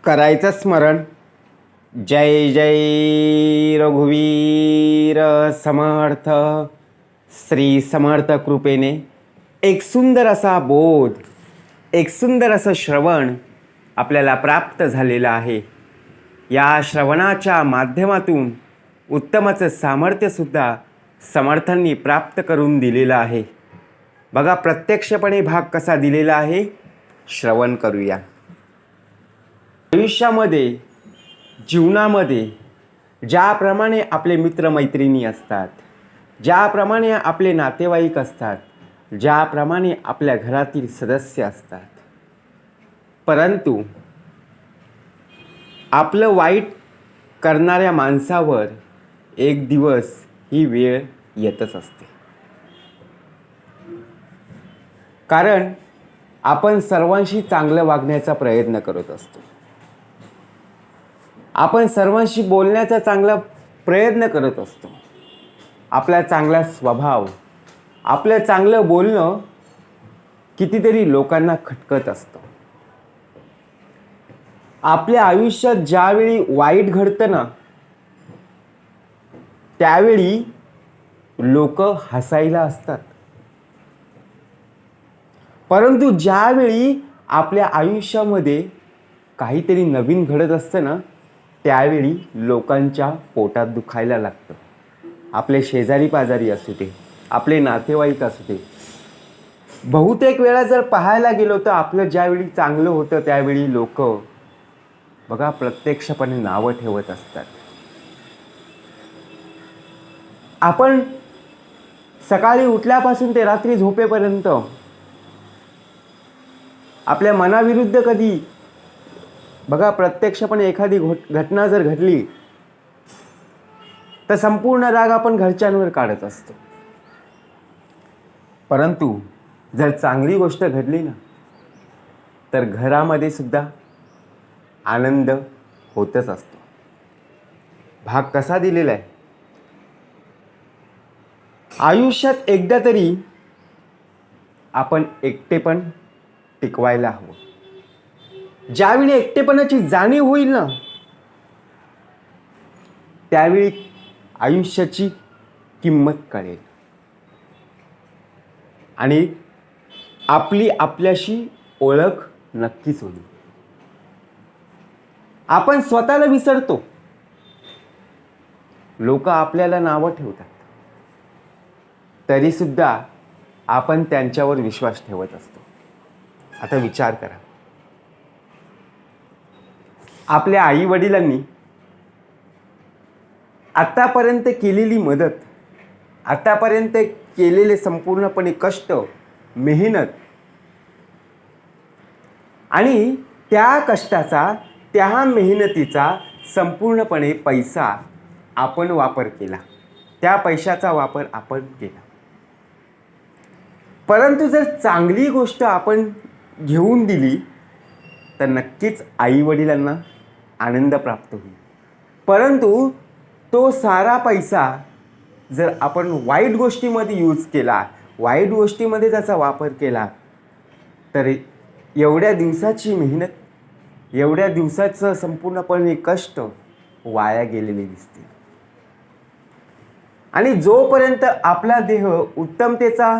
करायचं स्मरण. जय जय रघुवीर समर्थ. श्री समर्थ कृपेने एक सुंदर असा बोध, एक सुंदर असं श्रवण आपल्याला प्राप्त झालेलं आहे. या श्रवणाच्या माध्यमातून उत्तमचं सामर्थ्यसुद्धा समर्थांनी प्राप्त करून दिलेलं आहे. बघा, प्रत्यक्षपणे भाग कसा दिलेला आहे, श्रवण करूया. आयुष्यामध्ये, जीवनामध्ये ज्याप्रमाणे आपले मित्रमैत्रिणी असतात, ज्याप्रमाणे आपले नातेवाईक असतात, ज्याप्रमाणे आपल्या घरातील सदस्य असतात, परंतु आपलं वाईट करणाऱ्या माणसावर एक दिवस ही वेळ येतच असते. कारण आपण सर्वांशी चांगलं वागण्याचा प्रयत्न करत असतो. आपण सर्वांशी बोलण्याचा चांगला प्रयत्न करत असतो. आपला चांगला स्वभाव, आपलं चांगलं बोलणं कितीतरी लोकांना खटकत असतं. आपल्या आयुष्यात ज्यावेळी वाईट घडतं ना, त्यावेळी लोक हसायला असतात. परंतु ज्यावेळी आपल्या आयुष्यामध्ये काहीतरी नवीन घडत असतं ना, त्यावेळी लोकांच्या पोटात दुखायला लागतं. आपले शेजारी पाजारी असू दे, आपले नातेवाईक असू दे. बहुतेक वेळा जर पाहायला गेलो तर आपलं ज्यावेळी चांगलं होतं त्यावेळी लोक बघा प्रत्यक्षपणे नावं ठेवत असतात. आपण सकाळी उठल्यापासून ते रात्री झोपेपर्यंत आपल्या मनाविरुद्ध कधी बघा प्रत्यक्षपणे एखादी घटना जर घडली तर संपूर्ण राग आपण घरच्यांवर काढत असतो. परंतु जर चांगली गोष्ट घडली ना, तर घरामध्ये सुद्धा आनंद होतच असतो. भाग कसा दिलेला आहे, आयुष्यात एकदा तरी आपण एकटेपण टिकवायला हवं. ज्यावेळी एकटेपणाची जाणीव होईल ना, त्यावेळी आयुष्याची किंमत कळेल आणि आपली आपल्याशी ओळख नक्कीच होईल. आपण स्वतःला विसरतो, लोक आपल्याला नावं ठेवतात, तरी सुद्धा आपण त्यांच्यावर विश्वास ठेवत असतो. आता विचार करा, आपल्या आई वडिलांनी आतापर्यंत केलेली मदत, आतापर्यंत केलेले संपूर्णपणे कष्ट, मेहनत आणि त्या कष्टाचा, त्या मेहनतीचा संपूर्णपणे पैसा आपण वापर केला, त्या पैशाचा वापर आपण केला. परंतु जर चांगली गोष्ट आपण घेऊन दिली तर नक्कीच आई वडिलांना आनंद प्राप्त होईल. परंतु तो सारा पैसा जर आपण वाईट गोष्टीमध्ये यूज केला, वाईट गोष्टीमध्ये त्याचा वापर केला, तर एवढ्या दिवसाची मेहनत, एवढ्या दिवसाचं संपूर्णपणे कष्ट वाया गेलेले दिसतील. आणि जोपर्यंत आपला देह उत्तमतेचा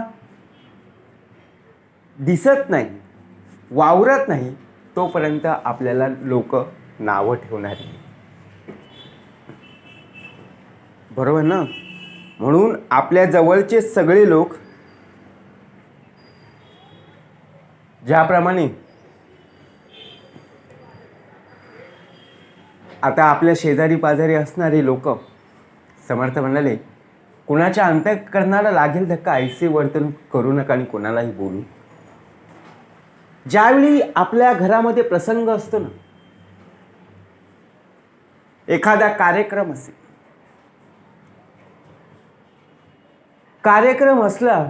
दिसत नाही, वावरत नाही, तोपर्यंत आपल्याला लोक नावं ठेवणार नाही. बरोबर ना? म्हणून आपल्या जवळचे सगळे लोक, ज्याप्रमाणे आता आपल्या शेजारी पाजारी असणारे लोक, समर्थ म्हणाले, कुणाच्या अंतःकरणाला लागेल धक्का ऐसे वर्तन करू नका आणि कोणालाही बोलू. ज्यावेळी आपल्या घरामध्ये प्रसंग असतो ना, एखादा कार्यक्रम असेल, कार्यक्रम असला,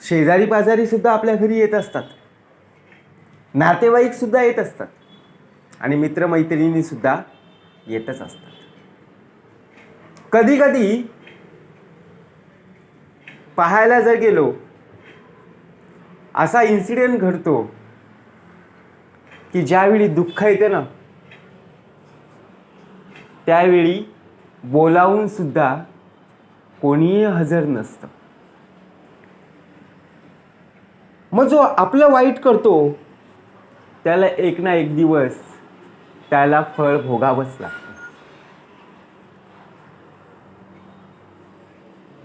शेजारी पाजारी सुद्धा आपल्या घरी येत असतात, नातेवाईक सुद्धा येत असतात आणि मित्रमैत्रिणी सुद्धा येतच असतात. कधी कधी पाहायला जर गेलो, असा इन्सिडेंट घडतो की ज्यावेळी दुःख येते ना, त्यावेळी बोलावून सुद्धा कोणीही हजर नसतं. मग जो आपलं वाईट करतो त्याला एक ना एक दिवस त्याला फळ भोगावंच लागतं.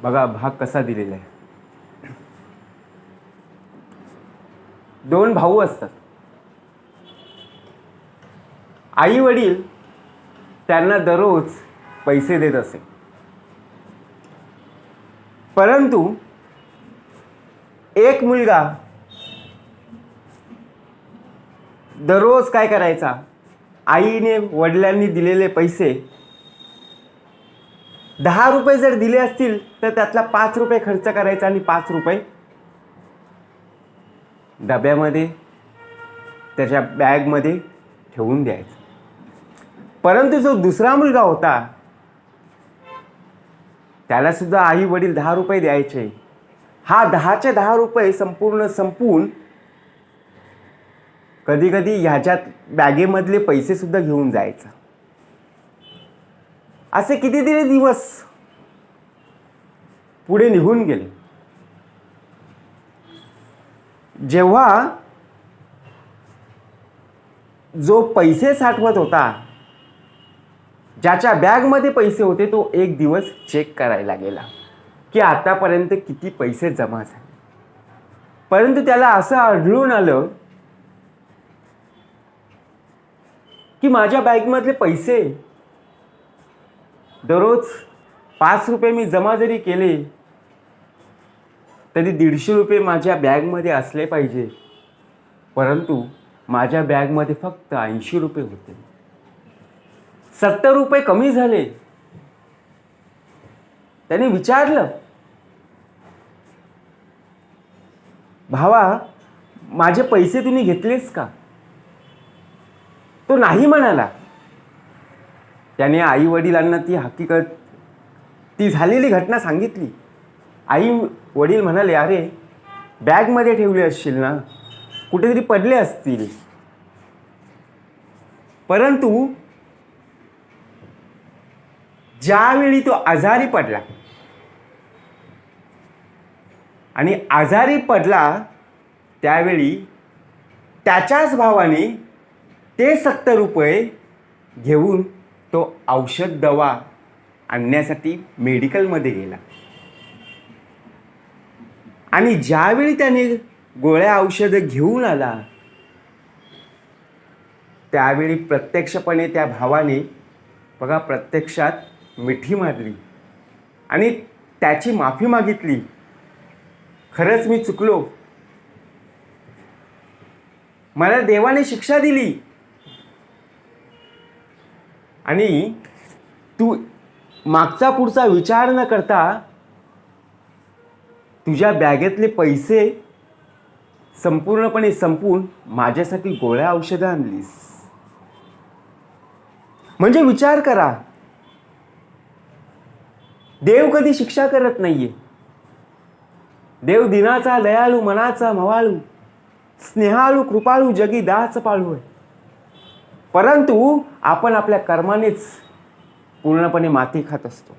बघा भाग कसा दिलेला आहे. 2 भाऊ असतात. आई वडील त्यांना दररोज पैसे देत असे, परंतु एक मुलगा दररोज काय करायचा, आईने वडिलांनी दिलेले पैसे 10 रुपये जर दिले असतील तर त्यातला 5 रुपये खर्च करायचा आणि 5 रुपये डब्यामध्ये त्याच्या बॅगमध्ये ठेवून द्यायचं. परंतु जो दुसरा मुलगा होता त्याला सुद्धा आई वडील 10 रुपये द्यायचे. हा 10चे 10 रुपये संपून कधी कधी ह्याच्यात बॅगेमधले पैसे सुद्धा घेऊन जायचा. असे कितीतरी दिवस पुढे निघून गेले. जेव्हा जो पैसे साठवत होता, ज्याच्या बॅगमध्ये पैसे होते, तो एक दिवस चेक करायला गेला की आतापर्यंत किती पैसे जमा झाले. परंतु त्याला असं आढळून आलं की माझ्या बॅगमधले पैसे दररोज 5 रुपये मी जमा जरी केले तरी 150 रुपये माझ्या बॅगमध्ये असले पाहिजे, परंतु माझ्या बॅगमध्ये फक्त 80 रुपये होते. 70 रुपये कमी झाले. त्याने विचारलं, भावा माझे पैसे तुम्ही घेतलेस का? तो नाही म्हणाला. त्याने आई वडिलांना ती हकीकत, ती झालेली घटना सांगितली. आई वडील म्हणाले, अरे बॅगमध्ये ठेवले असशील ना, कुठेतरी पडले असतील. परंतु ज्यावेळी तो आजारी पडला आणि आजारी पडला त्यावेळी त्याच्याच भावाने ते 70 रुपये घेऊन तो औषध दवा आणण्यासाठी मेडिकलमध्ये गेला. आणि ज्यावेळी त्याने गोळ्या औषधं घेऊन आला त्यावेळी प्रत्यक्षपणे त्या भावाने बघा प्रत्यक्षात मिठी मारली आणि त्याची माफी मागितली. खरंच मी चुकलो, मला देवाने शिक्षा दिली आणि तू मागचा पुढचा विचार न करता तुझ्या बॅगेतले पैसे संपूर्णपणे संपून माझ्यासाठी गोळ्या औषधं आणलीस. म्हणजे विचार करा, देव कधी शिक्षा करत नाहीये. देव दिनाचा दयाळू, मनाचा मवाळू, स्नेहाळू, कृपाळू, जगी दाच पाळू आहे. परंतु आपण आपल्या कर्मानेच पूर्णपणे माती खात असतो.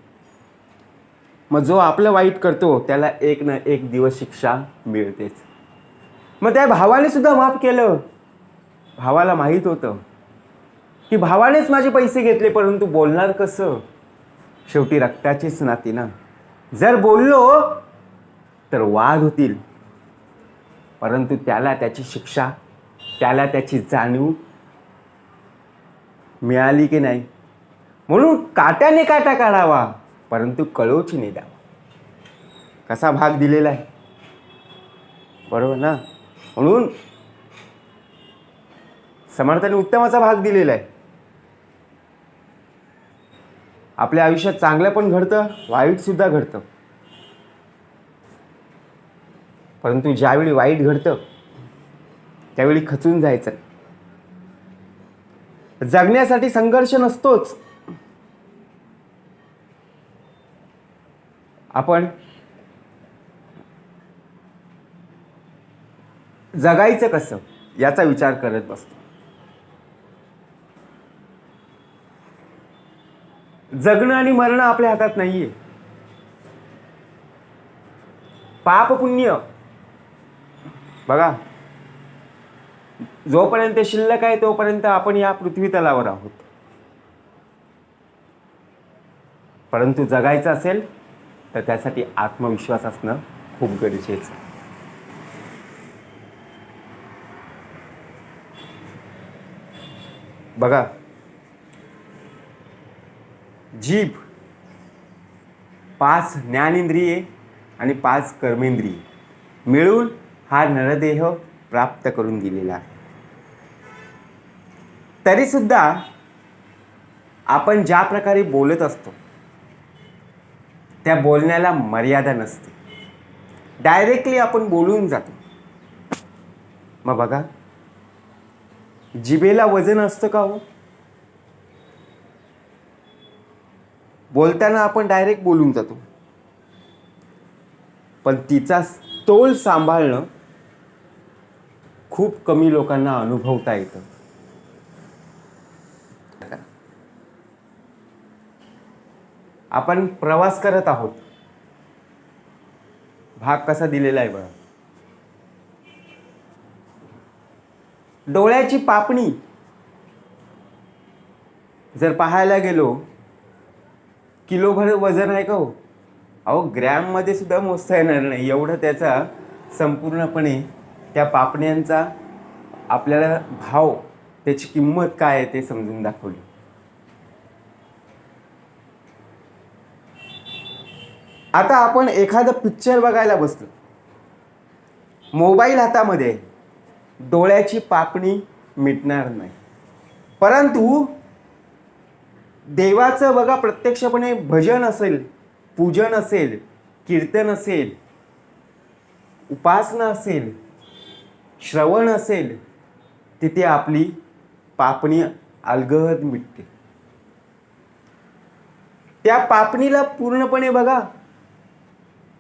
मग जो आपलं वाईट करतो त्याला एक ना एक दिवस शिक्षा मिळतेच. मग त्या भावाने सुद्धा माफ केलं. भावाला माहीत होतं की भावानेच माझे पैसे घेतले, परंतु बोलणार कसं? शेवटी रक्ताचीच नाती ना. जर बोललो तर वाद होतील. परंतु त्याला त्याची शिक्षा, त्याला त्याची जाणीव मिळाली की नाही. म्हणून काट्याने काटा काढावा, परंतु कळोचीने द्यावा. कसा भाग दिलेला आहे, बरोबर ना? म्हणून समर्थाने उत्तमाचा भाग दिलेला आहे. आपल्या आयुष्यात चांगलं पण घडतं, वाईट सुद्धा घडतं. परंतु ज्यावेळी वाईट घडतं त्यावेळी खचून जायचं. जगण्यासाठी संघर्ष नसतोच. आपण जगायचं कसं याचा विचार करत बसतो. जगणं आणि मरणं आपल्या हातात नाहीये. पाप पुण्य बघा, जोपर्यंत शिल्लक आहे तोपर्यंत आपण या पृथ्वी तलावर आहोत. परंतु जगायचं असेल तर त्यासाठी आत्मविश्वास असणं खूप गरजेचं आहे. बघा, जीभ 5 ज्ञानेंद्रिये आणि 5 कर्मेंद्रिये मिळून हा नरदेह प्राप्त करून दिलेला आहे. तरी सुद्धा आपण ज्या प्रकारे बोलत असतो त्या बोलण्याला मर्यादा नसते. डायरेक्टली आपण बोलून जातो. मग बघा, जिभेला वजन असतं का हो? बोलताना आपण डायरेक्ट बोलून जातो, पण तिचा तोल सांभाळणं खूप कमी लोकांना अनुभवता येतं. आपण प्रवास करत आहोत. भाग कसा दिलेला आहे बघा. डोळ्याची पापणी जर पाहायला गेलो, किलोभर वजन आहे का हो? अहो, ग्रॅममध्ये सुद्धा मोजता येणार नाही एवढं त्याचा संपूर्णपणे त्या पापण्यांचा आपल्याला भाव, त्याची किंमत काय आहे ते समजून दाखवली. आता आपण एखादं पिक्चर बघायला बसलो, मोबाईल हातामध्ये, डोळ्याची पापणी मिटणार नाही. परंतु देवाचं बघा, प्रत्यक्षपणे भजन असेल, पूजन असेल, कीर्तन असेल, उपासना असेल, श्रवण असेल, तिथे आपली पापणी अलगद मिटते. त्या पापणीला पूर्णपणे बघा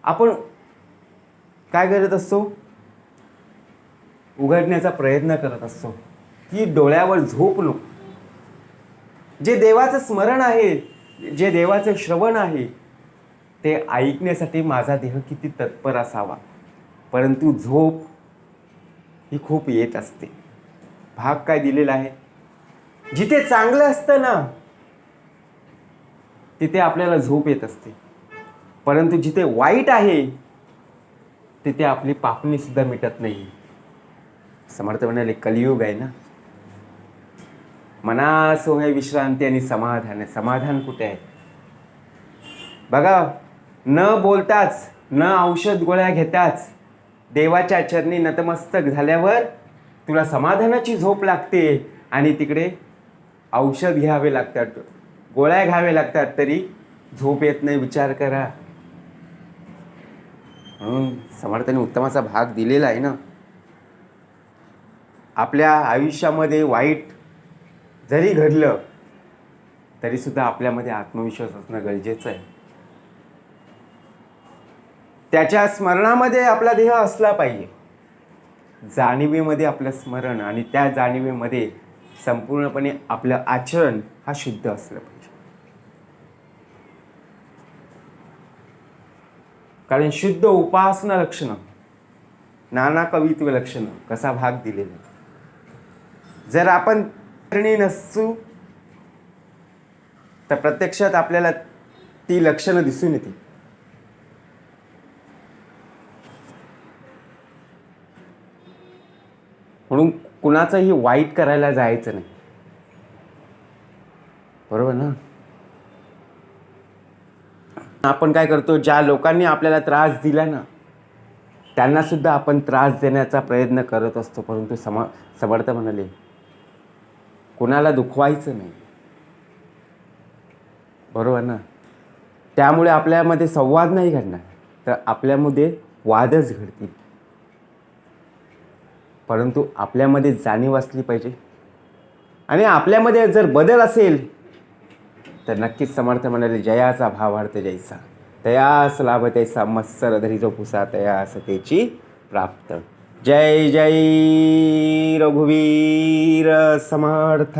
आपण काय करत असतो, उघडण्याचा प्रयत्न करत असतो की डोळ्यावर झोप नको. जे देवाचं स्मरण आहे, जे देवाचं श्रवण आहे, ते ऐकण्यासाठी माझा देह किती तत्पर असावा. परंतु झोप ही खूप येत असते. भाग काय दिलेला आहे, जिथे चांगलं असतं ना तिथे आपल्याला झोप येत असते. परंतु जिथे वाईट आहे तिथे आपली पापणी सुद्धा मिटत नाही. समर्थ म्हणाले, कलियुग आहे ना, मनासो है विश्रांती आणि समाधान. समाधान कुठे आहे बघा. न बोलताच, न औषध गोळ्या घेताच देवाच्या चरणी नतमस्तक झाल्यावर तुला समाधानाची झोप लागते आणि तिकडे औषध घ्यावे लागतात, गोळ्या घ्यावे लागतात, तरी झोप येत नाही. विचार करा. म्हणून समर्थाने उत्तमाचा भाग दिलेला आहे ना. आपल्या आयुष्यामध्ये वाईट जरी घडलं तरी सुद्धा आपल्यामध्ये आत्मविश्वास असणं गरजेचं आहे. त्याच्या स्मरणामध्ये आपला देह असला पाहिजे, जाणीवेमध्ये आपलं स्मरण, आणि त्या जाणीवेमध्ये संपूर्णपणे आपलं आचरण हा शुद्ध असलं पाहिजे. कारण शुद्ध उपासना लक्षणं, नाना कवित्व लक्षणं कसा भाग दिलेला. जर आपण नसू तर प्रत्यक्षात आपल्याला ती लक्षणं दिसून येतील. म्हणून कुणाचंही वाईट करायला जायचं नाही, बरोबर ना. आपण काय करतो, ज्या लोकांनी आपल्याला त्रास दिला ना त्यांना सुद्धा आपण त्रास देण्याचा प्रयत्न करत असतो. परंतु समर्थ म्हणाले, कुणाला दुखवायचं नाही, बरोबर ना. त्यामुळे आपल्यामध्ये संवाद नाही घडणार, तर आपल्यामध्ये वादच घडतील. परंतु आपल्यामध्ये जाणीव असली पाहिजे, आणि आपल्यामध्ये जर बदल असेल तर नक्कीच समर्थ म्हणाले, जयाचा भावार्थ जैसा तयास लाभ तैसा, मत्सर धरी जो पुसा तयास त्याची प्राप्त. जय जय रघुवीर समर्थ.